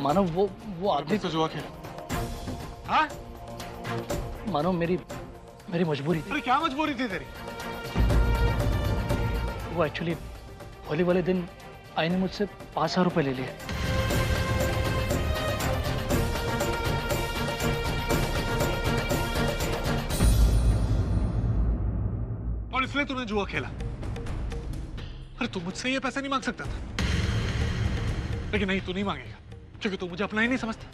मानो वो आदमी से जुआ खेला। हाँ? मानो मेरी मजबूरी थी। अरे क्या मजबूरी थी तेरी? वो एक्चुअली होली वाले दिन आई ने मुझसे 5,000 रुपए ले लिए। और इसलिए तूने जुआ खेला? अरे तू मुझसे ये पैसे नहीं मांग सकता था। लेकिन नहीं, तू नहीं मांगेगा क्योंकि तू मुझे अपना ही नहीं समझता।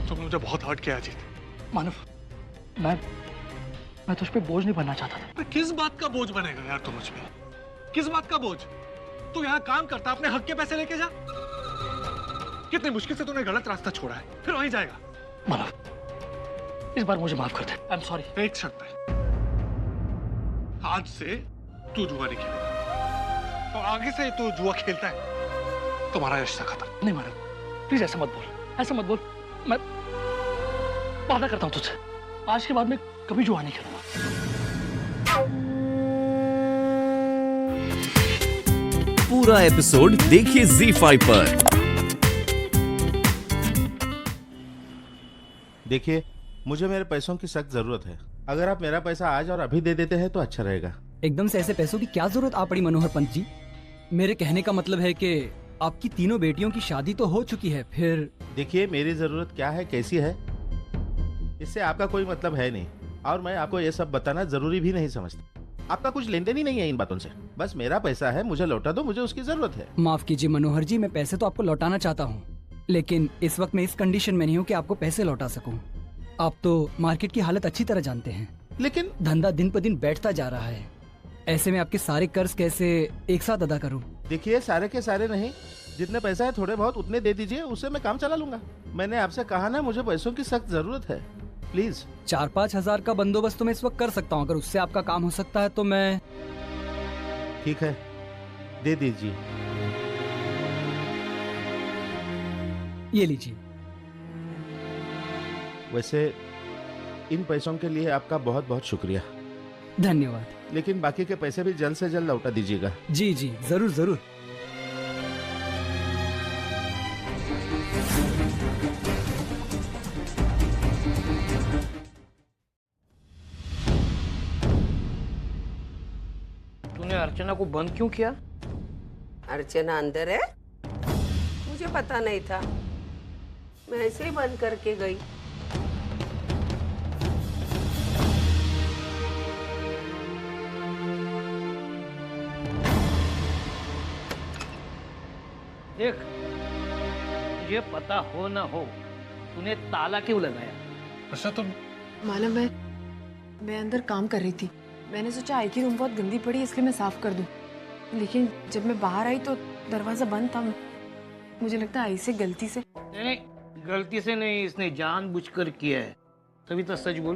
तुमने मुझे बहुत हर्ट किया अजीत। मानव, मैं तुझ पे बोझ नहीं बनना चाहता था। तो किस बात का बोझ बनेगा यार तू मुझ पे? किस बात का बोझ? तू यहाँ काम करता, अपने हक के पैसे लेके जा। कितनी मुश्किल से तूने गलत रास्ता छोड़ा है, फिर वहीं जाएगा। मानव, इस बार मुझे माफ कर दे। I am sorry. एक शर्त है, आज से तू जुआ नहीं खेलेगा। और आगे से तू जुआ खेलता है, तुम्हारा रिश्ता खत्म। नहीं मानव, प्लीज ऐसा मत बोल, ऐसा मत बोल। मैं वादा करता हूँ तुझसे, आज के बाद मैं कभी जुआ नहीं खेलूंगा। पूरा एपिसोड देखिए ZEE5 पर। देखिए, मुझे मेरे पैसों की सख्त जरूरत है। अगर आप मेरा पैसा आज और अभी दे देते हैं तो अच्छा रहेगा। एकदम से ऐसे पैसों की क्या जरूरत आ पड़ी मनोहर पंत जी? मेरे कहने का मतलब है कि आपकी तीनों बेटियों की शादी तो हो चुकी है, फिर देखिए, मेरी जरूरत क्या है, कैसी है, इससे आपका कोई मतलब है नहीं। और मैं आपको ये सब बताना जरूरी भी नहीं समझता। आपका कुछ लेन देन ही नहीं है इन बातों से। बस मेरा पैसा है, मुझे लौटा दो, मुझे उसकी जरूरत है। माफ कीजिए मनोहर जी, मैं पैसे तो आपको लौटाना चाहता हूँ, लेकिन इस वक्त मैं इस कंडीशन में नहीं हूँ कि आपको पैसे लौटा सकूँ। आप तो मार्केट की हालत अच्छी तरह जानते हैं, लेकिन धंधा दिन पर दिन बैठता जा रहा है। ऐसे में आपके सारे कर्ज कैसे एक साथ अदा करूँ? देखिए, सारे के सारे नहीं, जितने पैसा है थोड़े बहुत उतने दे दीजिए, उससे मैं काम चला लूंगा। मैंने आपसे कहा ना, मुझे पैसों की सख्त जरूरत है, प्लीज। 4-5 हजार का बंदोबस्त तो मैं इस वक्त कर सकता हूँ। अगर उससे आपका काम हो सकता है तो मैं... ठीक है, दे दीजिए। ये लीजिए। वैसे इन पैसों के लिए आपका बहुत बहुत शुक्रिया, धन्यवाद। लेकिन बाकी के पैसे भी जल्द से जल्द लौटा दीजिएगा। जी जी, जरूर जरूर। तूने अर्चना को बंद क्यों किया? अर्चना अंदर है? मुझे पता नहीं था, मैं ऐसे ही बंद करके गई। देख, ये पता हो ना हो, तूने ताला क्यों लगाया? अच्छा, तुम मानव, मैं अंदर काम कर रही थी। मैंने सोचा आई की रूम बहुत गंदी पड़ी, इसलिए मैं साफ कर दूं। लेकिन जब मैं बाहर आई तो दरवाजा बंद था। मुझे लगता है आई से गलती से। नहीं, गलती से नहीं, इसने जानबूझकर किया है। तभी तो सच बोल,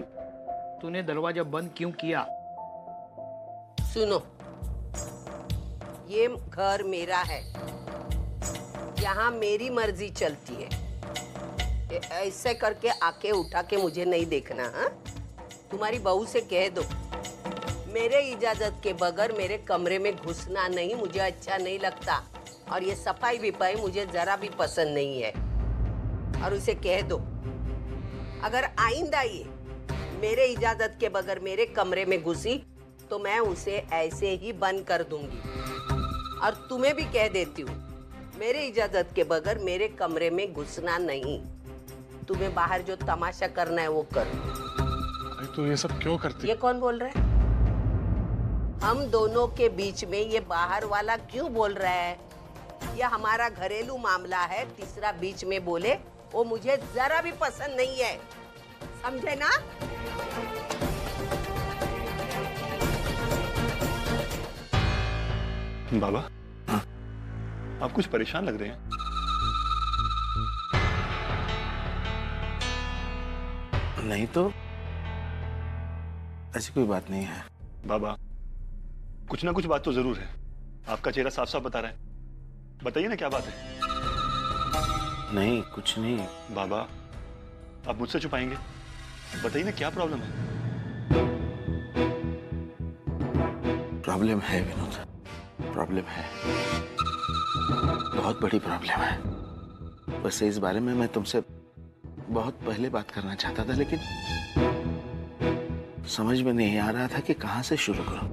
तूने दरवाजा बंद क्यों किया? सुनो, ये घर मेरा है, यहाँ मेरी मर्जी चलती है। ऐसे करके आके उठा के मुझे नहीं देखना। हाँ, तुम्हारी बहू से कह दो, मेरे इजाजत के बगैर मेरे कमरे में घुसना नहीं, मुझे अच्छा नहीं लगता। और ये सफाई विफाई मुझे जरा भी पसंद नहीं है। और उसे कह दो, अगर आइंदा ये मेरे इजाजत के बगैर मेरे कमरे में घुसी तो मैं उसे ऐसे ही बंद कर दूंगी। और तुम्हें भी कह देती हूँ, मेरे इजाजत के बगैर मेरे कमरे में घुसना नहीं। तुम्हें बाहर जो तमाशा करना है वो करो। तो ये सब क्यों करती? ये कौन बोल रहा है? हम दोनों के बीच में ये बाहर वाला क्यों बोल रहा है? यह हमारा घरेलू मामला है, तीसरा बीच में बोले वो मुझे जरा भी पसंद नहीं है, समझे ना? बाबा, आप कुछ परेशान लग रहे हैं। नहीं तो ऐसी कोई बात नहीं है। बाबा, कुछ ना कुछ बात तो जरूर है। आपका चेहरा साफ साफ बता रहा है। बताइए ना क्या बात है। नहीं, कुछ नहीं। बाबा, आप मुझसे छुपाएंगे? बताइए ना क्या प्रॉब्लम है। प्रॉब्लम है विनोद, प्रॉब्लम है, बहुत बड़ी प्रॉब्लम है। वैसे इस बारे में मैं तुमसे बहुत पहले बात करना चाहता था, लेकिन समझ में नहीं आ रहा था कि कहां से शुरू करूं।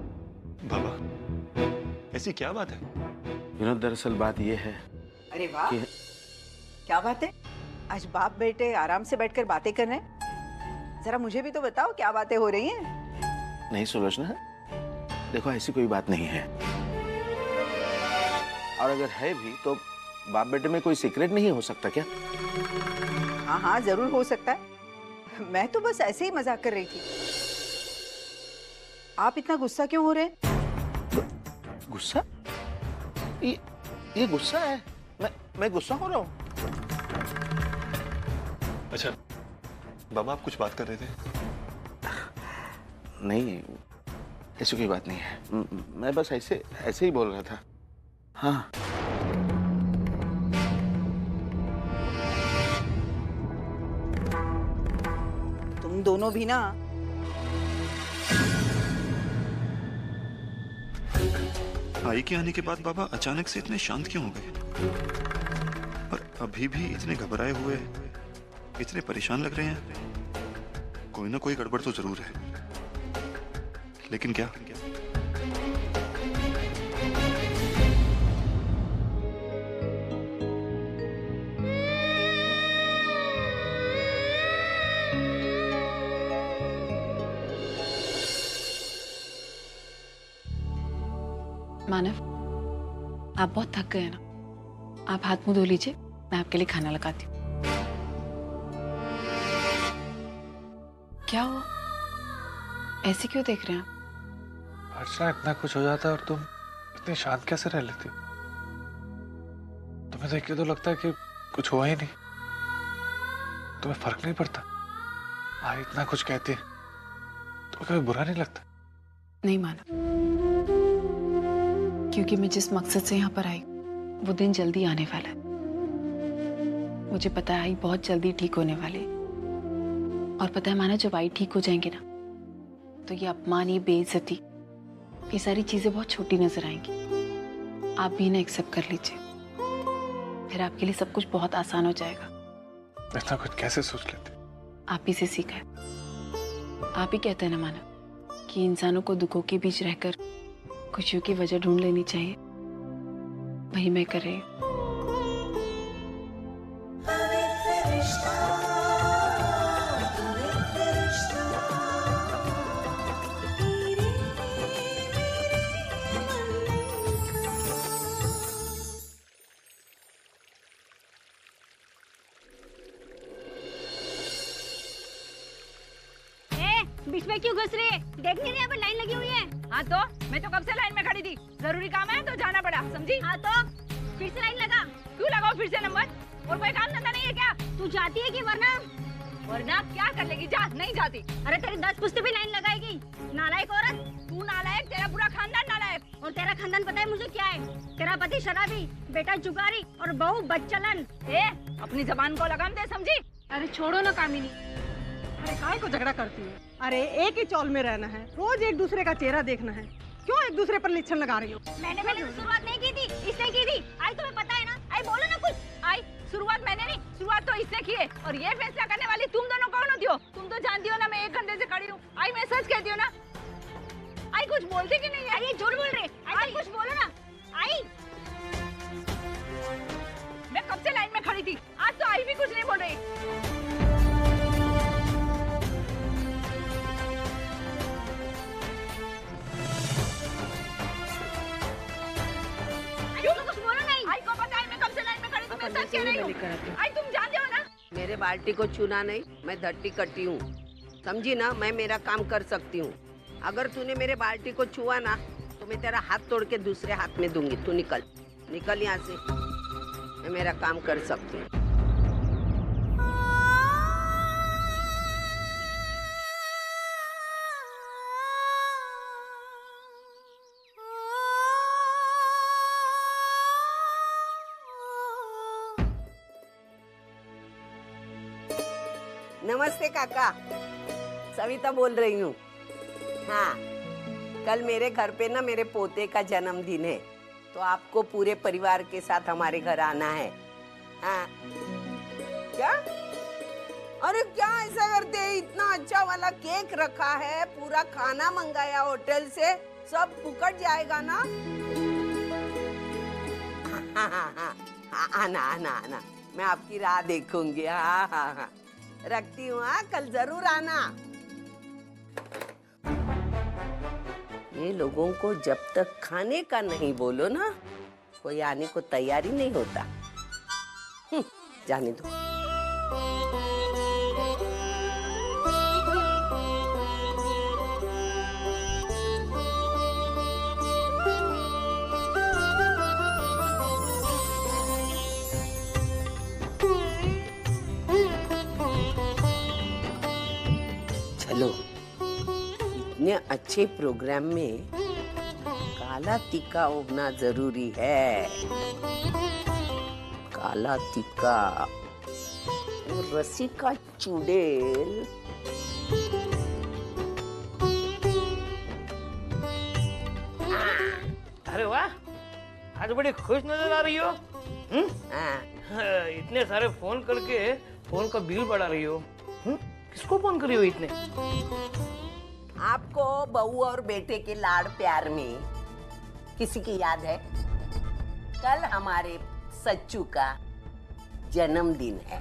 बाबा, ऐसी क्या बात है? विनोद, दरअसल बात यह है अरे वाह, कि क्या बात है? आज बाप बेटे आराम से बैठकर बातें कर रहे हैं। जरा मुझे भी तो बताओ क्या बातें हो रही हैं। नहीं सुलोचना, देखो ऐसी कोई बात नहीं है, और अगर है भी तो बाप बेटे में कोई सीक्रेट नहीं हो सकता क्या? हाँ हाँ, जरूर हो सकता है। मैं तो बस ऐसे ही मजाक कर रही थी। आप इतना गुस्सा क्यों हो रहे हैं? गुस्सा? ये गुस्सा है? मैं गुस्सा हो रहा हूँ? अच्छा बाबा, आप कुछ बात कर रहे थे? नहीं, ऐसी कोई बात नहीं है। मैं बस ऐसे ही बोल रहा था। हाँ, तुम दोनों भी ना आई के आने के बाद बाबा अचानक से इतने शांत क्यों हो गए? और अभी भी इतने घबराए हुए, इतने परेशान लग रहे हैं। कोई ना कोई गड़बड़ तो जरूर है, लेकिन क्या? मानव, आप बहुत थक गए हैं ना, आप हाथ मुंह धो लीजिए, मैं आपके लिए खाना लगाती हूँ। क्या हुआ? ऐसे क्यों देख रहे हैं आप? अर्चना, इतना कुछ हो जाता है और तुम इतनी शांत कैसे रह लेती हो? तुम्हें देख के तो लगता है कि कुछ हुआ ही नहीं। तुम्हें फर्क नहीं पड़ता? इतना कुछ कहती है तो कभी बुरा नहीं लगता? नहीं मानव, क्योंकि मैं जिस मकसद से यहाँ पर आई वो दिन जल्दी आने वाला है। मुझे पता है आई बहुत जल्दी ठीक होने वाली है। और पता है माना, जब आई ठीक हो जाएंगे ना तो ये अपमान, ये बेइज्जती, ये सारी चीजें बहुत छोटी नजर आएंगी। आप भी इन्हें एक्सेप्ट कर लीजिए, फिर आपके लिए सब कुछ बहुत आसान हो जाएगा। इतना कुछ कैसे सोच लेते? आप ही से सीखा है। आप ही कहते हैं ना मानव कि इंसानों को दुखों के बीच रहकर खुशियों की वजह ढूंढ लेनी चाहिए। वही मैं कर रही हूँ। बीच में क्यों घुस रही है? देख नहीं रही यहाँ पर लाइन लगी हुई है। हाँ तो मैं तो कब से लाइन में खड़ी थी, जरूरी काम है तो जाना पड़ा, समझी? हाँ तो फिर से लाइन लगा। क्यों लगाओ फिर से नंबर? और कोई काम धंधा नहीं है क्या? तू जाती है कि वरना? वरना क्या कर लेगी? जा, नहीं जाती। अरे तेरी 10 पुश्ते भी लाइन लगाएगी, नालायक औरत। तू नालायक, तेरा पूरा खानदान नालायक। और तेरा खानदान पता है मुझे क्या है? तेरा पति शराबी, बेटा जुगारी और बहू बच्चलन। अपनी जबान को लगाम दे, समझी? अरे छोड़ो ना कामिनी, अरे काय को झगड़ा करती है? अरे एक ही चौल में रहना है, रोज एक दूसरे का चेहरा देखना है, क्यों एक दूसरे पर लिच्छन लगा रही हो? मैंने तो शुरुआत नहीं की थी, इसने की थी। आई तुम्हें पता है ना? आई बोलो ना कुछ। आई शुरुआत मैंने नहीं, शुरुआत तो इसने की है। और ये फैसला करने वाली तुम दोनों कौन होती हो? तुम तो जानती हो ना मैं 1 घंटे से खड़ी हूँ। आई मैं सच कहती हूँ ना। आई कुछ बोलती कि नहीं है? ये झूठ बोल रही। आई कुछ बोलो ना। आई मैं कब से लाइन में खड़ी थी, आज तो आई भी कुछ नहीं बोल रही। आई को पता है मैं कब से लाइन में खड़ी थी, मैं सच कह रही हूँ। आई तुम जानते हो ना? मेरे बाल्टी को छूना नहीं, मैं धट्टी कट्टी हूँ, समझी ना? मैं मेरा काम कर सकती हूँ। अगर तूने मेरे बाल्टी को छुआ ना तो मैं तेरा हाथ तोड़ के दूसरे हाथ में दूंगी। तू निकल, निकल यहाँ से, मैं मेरा काम कर सकती हूँ। नमस्ते काका, सविता बोल रही हूँ। हाँ, कल मेरे घर पे ना मेरे पोते का जन्मदिन है, तो आपको पूरे परिवार के साथ हमारे घर आना है। हाँ। क्या? अरे क्या ऐसा करते हैं? इतना अच्छा वाला केक रखा है, पूरा खाना मंगाया होटल से, सब फुकट जाएगा ना? आना आना आना, मैं आपकी राह देखूंगी। हाँ हाँ हाँ, रखती हूँ। हाँ, कल जरूर आना। ये लोगों को जब तक खाने का नहीं बोलो ना, कोई आने को तैयार ही नहीं होता। जाने दो। चलो, इतने अच्छे प्रोग्राम में काला टीका होना जरूरी है। काला टीका और रस्सी का चुड़ैल। अरे वाह, आज बड़ी खुश नजर आ रही हो। इतने सारे फोन करके फोन का बिल बढ़ा रही हो। किसको फोन करी हो इतने? आपको बहू और बेटे के लाड़ प्यार में किसी की याद है? कल हमारे सच्चू का जन्मदिन है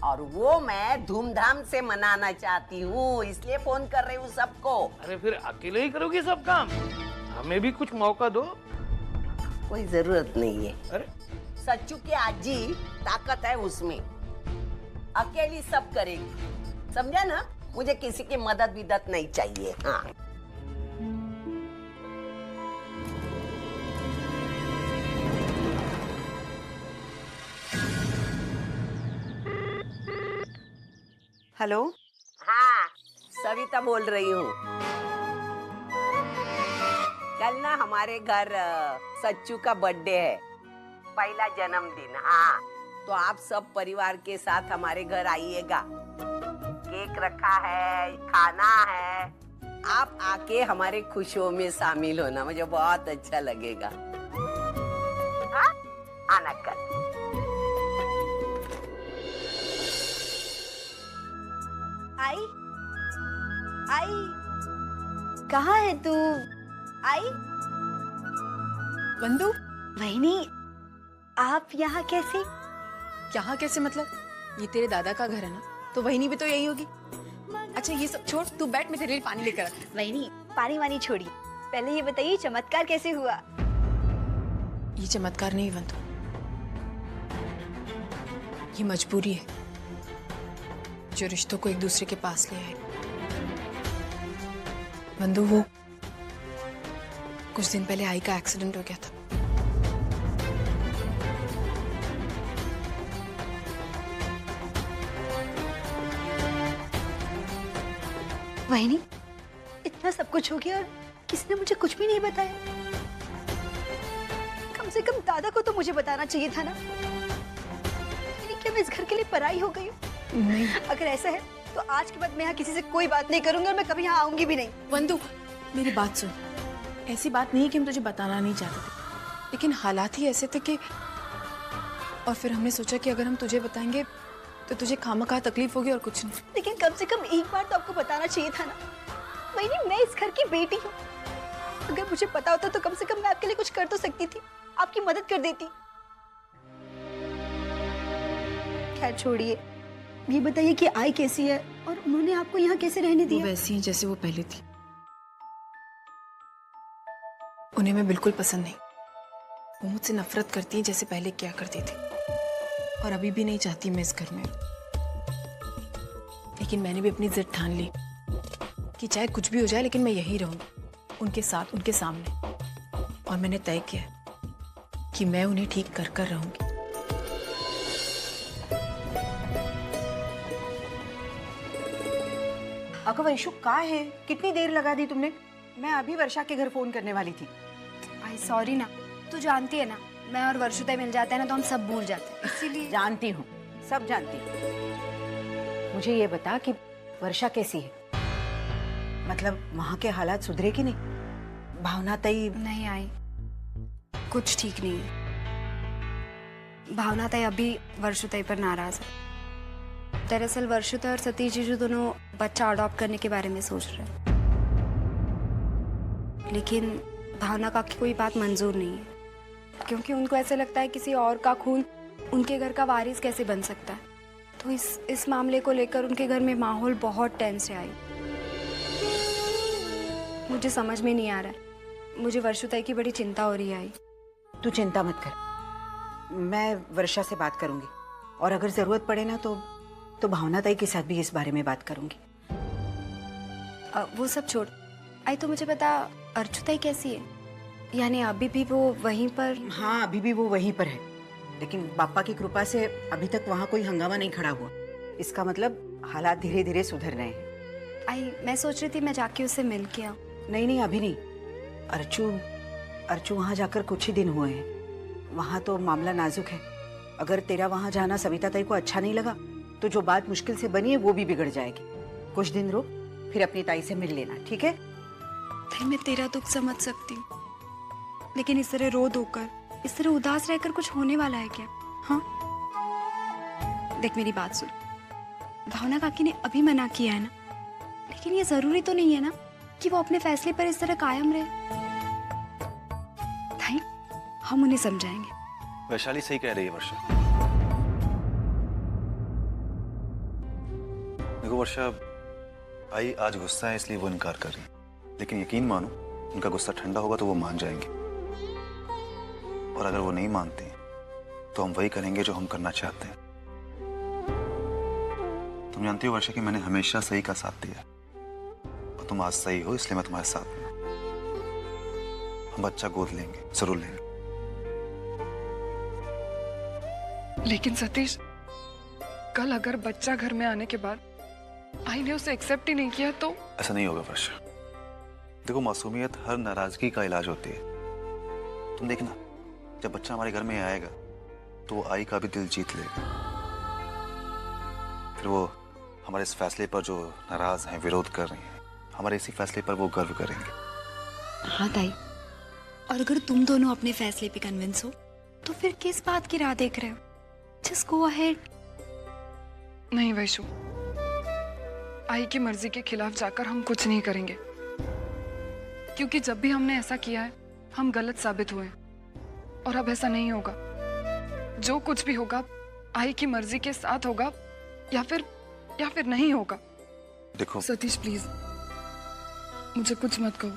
और वो मैं धूमधाम से मनाना चाहती हूँ, इसलिए फोन कर रही हूँ सबको। अरे फिर अकेले ही करोगी सब काम? हमें भी कुछ मौका दो। कोई जरूरत नहीं है। अरे सच्चू की आजी ताकत है उसमें, अकेली सब करेगी, समझा ना? मुझे किसी की मदद विदत नहीं चाहिए। हाँ, हेलो। हाँ, सविता बोल रही हूँ। कल ना हमारे घर सच्चू का बर्थडे है, पहला जन्मदिन। हाँ, तो आप सब परिवार के साथ हमारे घर आइएगा। केक रखा है, खाना है, आप आके हमारे खुशियों में शामिल होना, मुझे बहुत अच्छा लगेगा। हाँ, आना कल। आई आई, कहाँ है तू? आई बंधु, वहीनी, आप यहाँ कैसे? यहाँ कैसे मतलब? ये तेरे दादा का घर है ना, तो वहीनी भी तो यही होगी। अच्छा ये सब छोड़, तू बैठ, मैं तेरे लिए पानी लेकर आती हूँ। वहीनी, पानी वानी छोड़िए, पहले ये बताइए चमत्कार कैसे हुआ? ये चमत्कार नहीं बंधु, ये मजबूरी है जो रिश्तों को एक दूसरे के पास ले आए। बंधु, वो कुछ दिन पहले आई का एक्सीडेंट हो गया था। वहीनी, इतना सब कुछ हो गया और किसी ने मुझे कुछ भी नहीं बताया। कम से कम दादा को तो मुझे बताना चाहिए था ना। क्या मैं इस घर के लिए पराई हो गई हूँ? नहीं, अगर ऐसा है तो आज के बाद मैं यहाँ किसी से कोई बात नहीं करूंगी और मैं कभी यहाँ आऊंगी भी नहीं। बंधु, मेरी बात सुन। ऐसी बात नहीं है कि हम तुझे बताना नहीं चाहते थे, लेकिन हालात ही ऐसे थे कि, और फिर हमने सोचा कि अगर हम तुझे बताएंगे तो तुझे खामखा तकलीफ होगी और कुछ नहीं। लेकिन कम से कम एक बार तो आपको बताना चाहिए था ना। वहीनी, मैं इस घर की बेटी हूँ, अगर मुझे पता होता तो कम से कम मैं आपके लिए कुछ कर तो सकती थी, आपकी मदद कर देती। खैर छोड़िए, ये बताइए कि आई कैसी है और उन्होंने आपको यहाँ कैसे रहने दिया? वो वैसी हैं जैसे वो पहले थी। उन्हें मैं बिल्कुल पसंद नहीं। वो मुझसे नफरत करती हैं जैसे पहले किया करती थी, और अभी भी नहीं चाहती मैं इस घर में। लेकिन मैंने भी अपनी जिद ठान ली कि चाहे कुछ भी हो जाए लेकिन मैं यहीं रहूंगी, उनके साथ, उनके सामने। और मैंने तय किया कि मैं उन्हें ठीक कर कर रहूंगी। अको वैशु, कहाँ है? कितनी देर लगा दी तुमने? मैं अभी वर्षा के घर फोन करने वाली थी। आई सॉरी ना, तू जानती है ना, मैं और वर्षुता मिल जाते हैं ना तो हम सब भूल जाते हैं, इसीलिए। जानती हूँ, सब जानती हूँ। मुझे ये बता कि वर्षा कैसी है? मतलब वहाँ के हालात सुधरे कि नहीं? भावना तई नहीं आई, कुछ ठीक नहीं है। भावना तई अभी वर्षुता पर नाराज है। दरअसल वर्षिता और सतीश जीजू दोनों बच्चा अडॉप्ट करने के बारे में सोच रहे हैं, लेकिन भावना का कोई बात मंजूर नहीं है, क्योंकि उनको ऐसे लगता है किसी और का खून उनके घर का वारिस कैसे बन सकता है। तो इस मामले को लेकर उनके घर में माहौल बहुत टेंस है। आई मुझे समझ में नहीं आ रहा है, मुझे वर्षिता की बड़ी चिंता हो रही है। आई तू चिंता मत कर, मैं वर्षा से बात करूंगी और अगर जरूरत पड़े ना तो भावना ताई के साथ भी इस बारे में बात करूंगी। वो सब छोड़, आई तो मुझे बता अर्चू ताई कैसी है? यानी अभी भी वो वहीं पर? हाँ, अभी भी वो वहीं पर है, लेकिन पापा की कृपा से अभी तक वहाँ कोई हंगामा नहीं खड़ा हुआ। इसका मतलब हालात धीरे धीरे सुधर रहे हैं। आई मैं सोच रही थी मैं जाके उससे मिल के आऊँ। नहीं, अभी नहीं। अर्चू वहाँ जाकर कुछ ही दिन हुए हैं, वहाँ तो मामला नाजुक है। अगर तेरा वहाँ जाना सविता ताई को अच्छा नहीं लगा तो जो बात मुश्किल से बनी है वो भी बिगड़ जाएगी। कुछ दिन रुक, फिर अपनी ताई से मिल लेना, ठीक है? ताई मैं तेरा दुख समझ सकती हूँ, लेकिन इस तरह रो धोकर, इस तरह उदास रहकर कुछ होने वाला है क्या? हाँ देख मेरी बात सुन, भावना काकी ने अभी मना किया है ना, लेकिन ये जरूरी तो नहीं है ना कि वो अपने फैसले पर इस तरह कायम रहे। ताई हम उन्हें समझाएंगे। वैशाली सही कह रही है वर्षा। देखो वर्षा, आई आज गुस्सा है इसलिए वो इनकार कर रही है, लेकिन यकीन मानो उनका गुस्सा ठंडा होगा तो वो मान जाएंगे, और अगर वो नहीं मानते तो हम वही करेंगे जो हम करना चाहते हैं। तुम जानती हो वर्षा कि मैंने हमेशा सही का साथ दिया, और तुम आज सही हो इसलिए मैं तुम्हारे साथ हूं। हम बच्चा गोद लेंगे, जरूर लेंगे। लेकिन सतीश, कल अगर बच्चा घर में आने के बाद आई ने उसे एक्सेप्ट ही नहीं किया तो? ऐसा नहीं होगा वर्षा। देखो, मासूमियत हर नाराजगी का इलाज होती है। तुम देखना, जब बच्चा हमारे घर में आएगा तो वो आई का भी दिल जीत लेगा। फिर वो हमारे इस फैसले पर जो नाराज हैं, विरोध कर रही हैं, हमारे इसी फैसले पर वो गर्व करेंगे। हाँ ताई, और अगर तुम दोनों अपने फैसले पे कन्विंस हो तो फिर किस बात की राह देख रहे हो? Just go ahead. नहीं वैशु, आई की मर्जी के खिलाफ जाकर हम कुछ नहीं करेंगे, क्योंकि जब भी हमने ऐसा किया है हम गलत साबित हुए, और अब ऐसा नहीं होगा। जो कुछ भी होगा आई की मर्जी के साथ होगा या फिर नहीं होगा। देखो सतीश प्लीज मुझे कुछ मत कहो,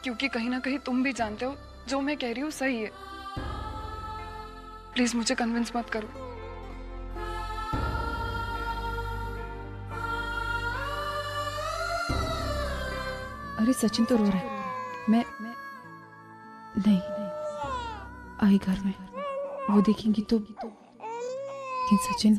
क्योंकि कहीं ना कहीं तुम भी जानते हो जो मैं कह रही हूँ सही है। प्लीज मुझे कन्विंस मत करो। अरे सचिन तो रो रहा है। मैं नहीं, आई घर में वो देखेंगी तो। लेकिन सचिन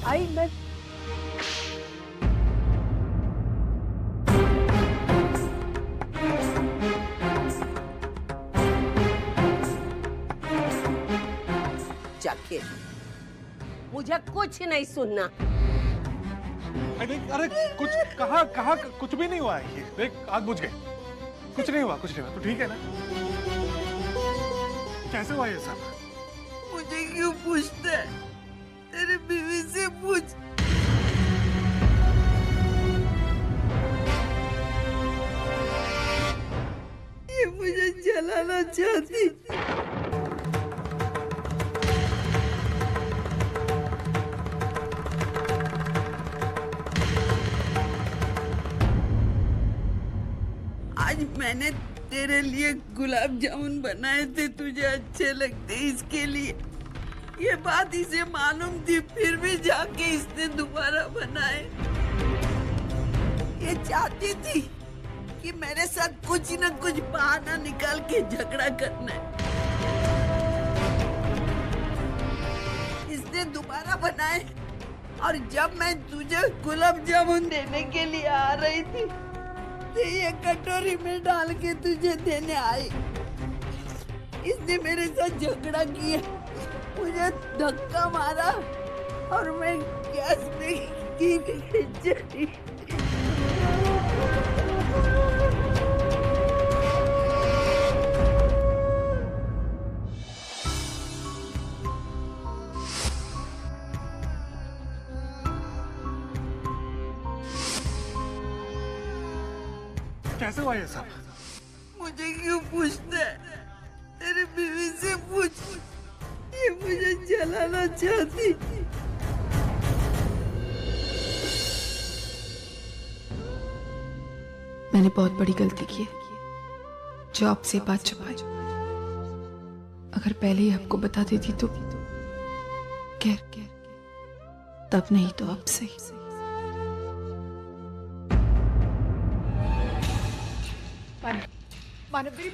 आई मैं जाके मुझे कुछ नहीं सुनना। अरे कुछ कहा कुछ भी नहीं हुआ है। ये देख, आग बुझ गई। कुछ नहीं हुआ। तू ठीक है ना? कैसे हुआ ये सब? मुझे क्यों पूछता है? तेरी बीवी से पूछ। ये मुझे जलाना चाहती। आज मैंने तेरे लिए गुलाब जामुन बनाए थे, तुझे अच्छे लगते इसके लिए। ये बात इसे मालूम थी, फिर भी जाके इसने दोबारा बनाए। ये चाहती थी कि मेरे साथ कुछ न कुछ बहाना निकाल के झगड़ा करना है। इसने दोबारा बनाए और जब मैं तुझे गुलाब जामुन देने के लिए आ रही थी तो ये कटोरी में डाल के तुझे देने आई। इसने मेरे साथ झगड़ा किया, मुझे धक्का मारा और मैं गैस में चली। कैसे हुआ ये सब? मुझे क्यों पूछता है? तेरी बीवी से पूछ। ये मुझे जलाना चाहती। मैंने बहुत बड़ी गलती की है जो आपसे बात छुपाई। अगर पहले ही आपको बता देती तो खैर, तब नहीं तो अब सही।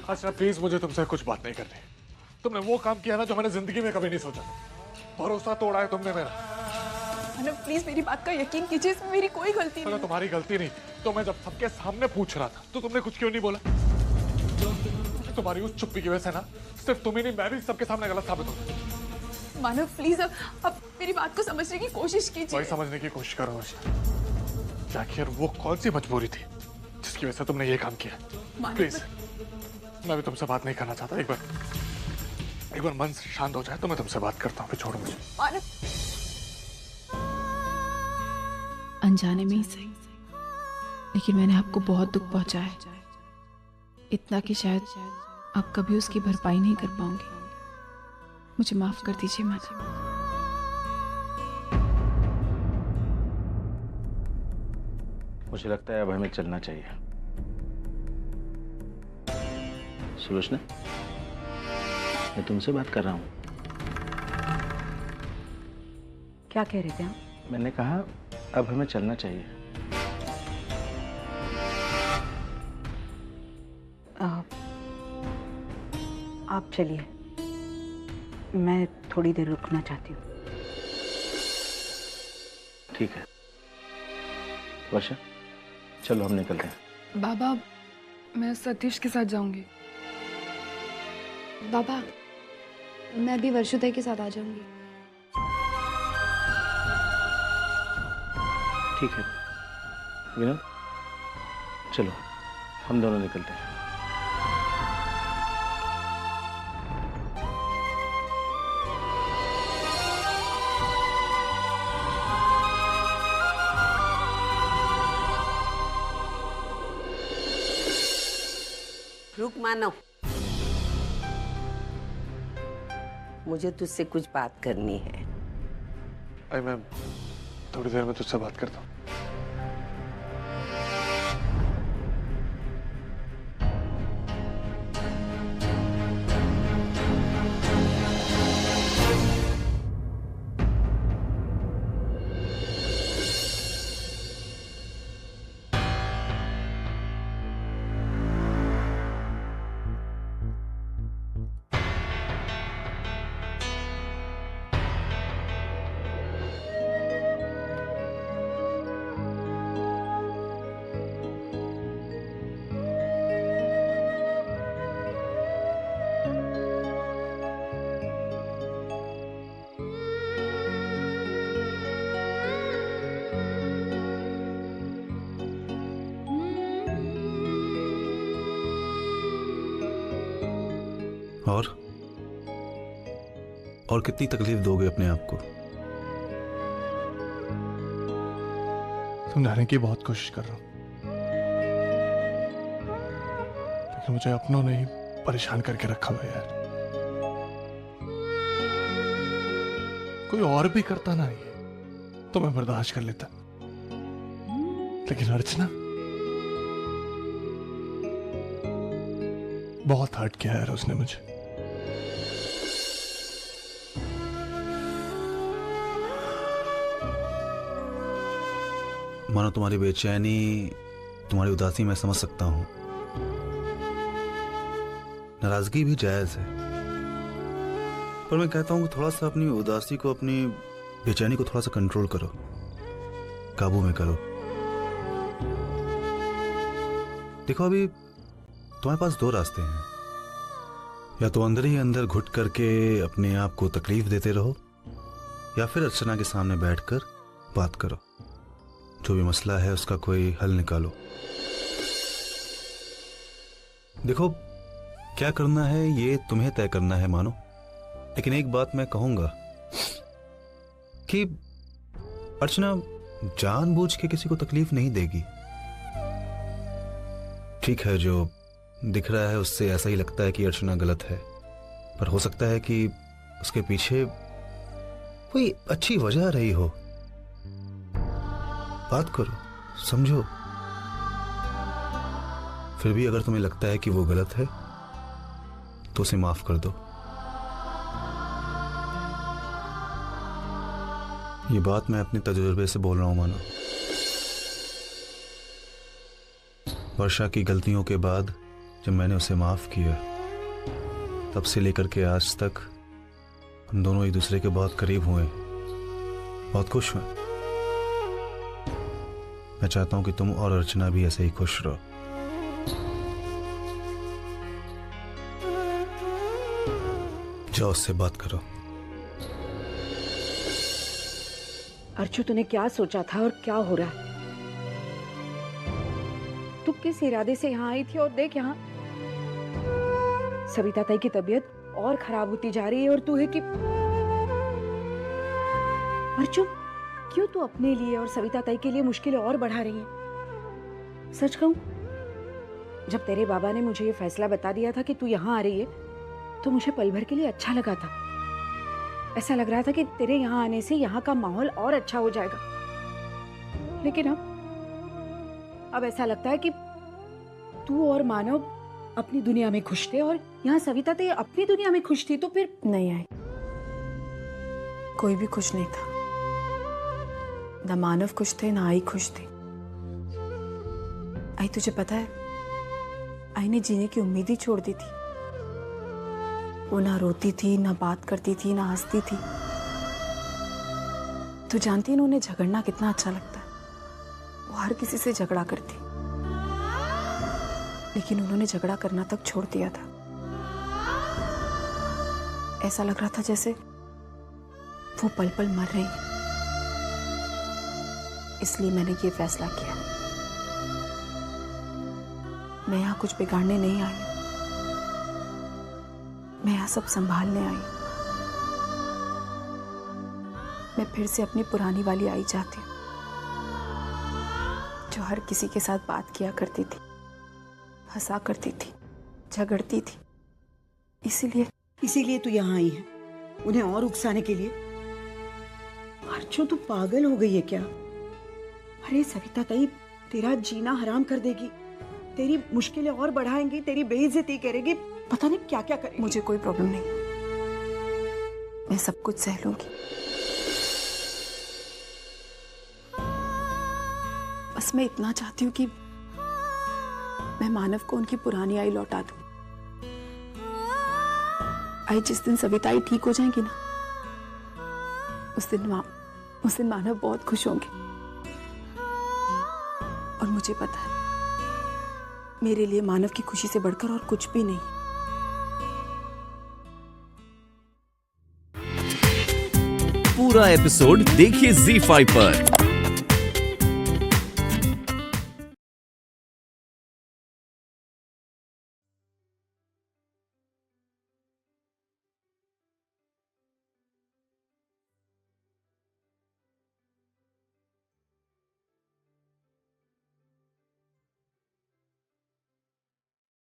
अच्छा प्लीज, मुझे तुमसे कुछ बात नहीं करनी। तुमने वो काम किया ना जो मैंने जिंदगी में कभी नहीं सोचा। भरोसा तोड़ा है तुमने मेरा। प्लीज मेरी बात का यकीन कीजिए, इसमें मेरी कोई गलती नहीं। अगर तुम्हारी गलती नहीं तो मैं जब सबके सामने पूछ रहा था तो तुमने कुछ क्यों नहीं बोला? तुम्हारी उस चुप्पी की वजह से ना सिर्फ तुम ही नहीं, मैं भी सबके सामने गलत साबित हो। मानव प्लीज अब मेरी बात को समझने की कोशिश कीजिए। वही समझने की कोशिश करो। आखिर वो कौन सी मजबूरी थी जिसकी वजह से तुमने ये काम किया? प्लीज, मैं भी तुमसे बात नहीं करना चाहता। एक बार मन शांत हो जाए तो मैं तुमसे बात करता हूँ। छोड़ो मुझे। अनजाने में ही सही, लेकिन मैंने आपको बहुत दुख पहुंचाया है, इतना कि शायद आप कभी उसकी भरपाई नहीं कर पाऊंगी। मुझे माफ कर दीजिए मानव। मुझे लगता है अब हमें चलना चाहिए। सुलोचना, मैं तुमसे बात कर रहा हूँ। क्या कह रहे थे आप? मैंने कहा अब हमें चलना चाहिए। आप चलिए, मैं थोड़ी देर रुकना चाहती हूँ। ठीक है वर्षा, चलो हम निकलते हैं। बाबा, मैं सतीश के साथ जाऊंगी। बाबा, मैं भी वर्षोदय के साथ आ जाऊंगी। ठीक है विनोद, चलो हम दोनों निकलते हैं। रुक मानव, मुझे तुझसे कुछ बात करनी है। अरे मैं थोड़ी देर में तुझसे बात करता हूँ। और कितनी तकलीफ दोगे अपने आप को? समझाने की बहुत कोशिश कर रहा हूं, लेकिन मुझे अपनों ने ही परेशान करके रखा हुआ यार। कोई और भी करता ना ये तो मैं बर्दाश्त कर लेता, लेकिन अर्चना बहुत हर्ट किया यार उसने मुझे। मानो तुम्हारी बेचैनी, तुम्हारी उदासी मैं समझ सकता हूं। नाराजगी भी जायज है, पर मैं कहता हूं कि थोड़ा सा अपनी उदासी को, अपनी बेचैनी को थोड़ा सा कंट्रोल करो, काबू में करो। देखो अभी तुम्हारे पास दो रास्ते हैं, या तो अंदर ही अंदर घुट करके अपने आप को तकलीफ देते रहो, या फिर अर्चना के सामने बैठकर बात करो, जो भी मसला है उसका कोई हल निकालो। देखो क्या करना है ये तुम्हें तय करना है मानो, लेकिन एक बात मैं कहूंगा कि अर्चना जानबूझ के किसी को तकलीफ नहीं देगी। ठीक है, जो दिख रहा है उससे ऐसा ही लगता है कि अर्चना गलत है, पर हो सकता है कि उसके पीछे कोई अच्छी वजह रही हो। बात करो, समझो। फिर भी अगर तुम्हें लगता है कि वो गलत है तो उसे माफ कर दो। ये बात मैं अपने तजुर्बे से बोल रहा हूं मानो। वर्षा की गलतियों के बाद जब मैंने उसे माफ किया, तब से लेकर के आज तक हम दोनों एक दूसरे के बहुत करीब हुए, बहुत खुश हुए। मैं चाहता हूं कि तुम और अर्चना भी ऐसे ही खुश रहो। जाओ उससे बात करो। अर्चु, तूने क्या सोचा था और क्या हो रहा है? तू किस इरादे से यहाँ आई थी और देख यहाँ सविता ताई की तबीयत और खराब होती जा रही है और तू है कि अर्चु, क्यों तू अपने लिए और सविता ताई के लिए मुश्किलें और बढ़ा रही है? सच कहूं, जब तेरे बाबा ने मुझे ये फैसला बता दिया था कि तू यहाँ आ रही है, तो मुझे पल भर के लिए अच्छा लगा था। ऐसा लग रहा था कि तेरे यहाँ आने से यहाँ का माहौल और अच्छा हो जाएगा, लेकिन अब ऐसा लगता है कि तू और मानव अपनी दुनिया में खुश थे और यहाँ सविता ताई अपनी दुनिया में खुश थी। तो फिर नहीं आई, कोई भी खुश नहीं था। ना मानव खुश थे, ना आई खुश थी। आई, तुझे पता है, आई ने जीने की उम्मीद ही छोड़ दी थी। वो ना रोती थी, ना बात करती थी, ना हंसती थी। तू जानती है ना उन्हें झगड़ना कितना अच्छा लगता है। वो हर किसी से झगड़ा करती, लेकिन उन्होंने झगड़ा करना तक छोड़ दिया था। ऐसा लग रहा था जैसे वो पल पल मर रही है। इसलिए मैंने ये फैसला किया, मैं यहाँ कुछ बिगाड़ने नहीं आई, मैं यहाँ सब संभालने आई। मैं फिर से अपनी पुरानी वाली आई चाहती हूँ, जो हर किसी के साथ बात किया करती थी, हंसा करती थी, झगड़ती थी। इसीलिए तू यहाँ आई है, उन्हें और उकसाने के लिए? अर्चु, तू पागल हो गई है क्या? अरे सविता ताई तेरा जीना हराम कर देगी, तेरी मुश्किलें और बढ़ाएंगी, तेरी बेइज्जती करेगी, पता नहीं क्या क्या करेगी। मुझे कोई प्रॉब्लम नहीं, मैं सब कुछ सह लूंगी। बस मैं इतना चाहती हूँ कि मैं मानव को उनकी पुरानी आई लौटा दूं। आई जिस दिन सविता आई ठीक हो जाएंगी ना, उस दिन मानव बहुत खुश होंगे। और मुझे पता है, मेरे लिए मानव की खुशी से बढ़कर और कुछ भी नहीं। पूरा एपिसोड देखिए ZEE5 पर।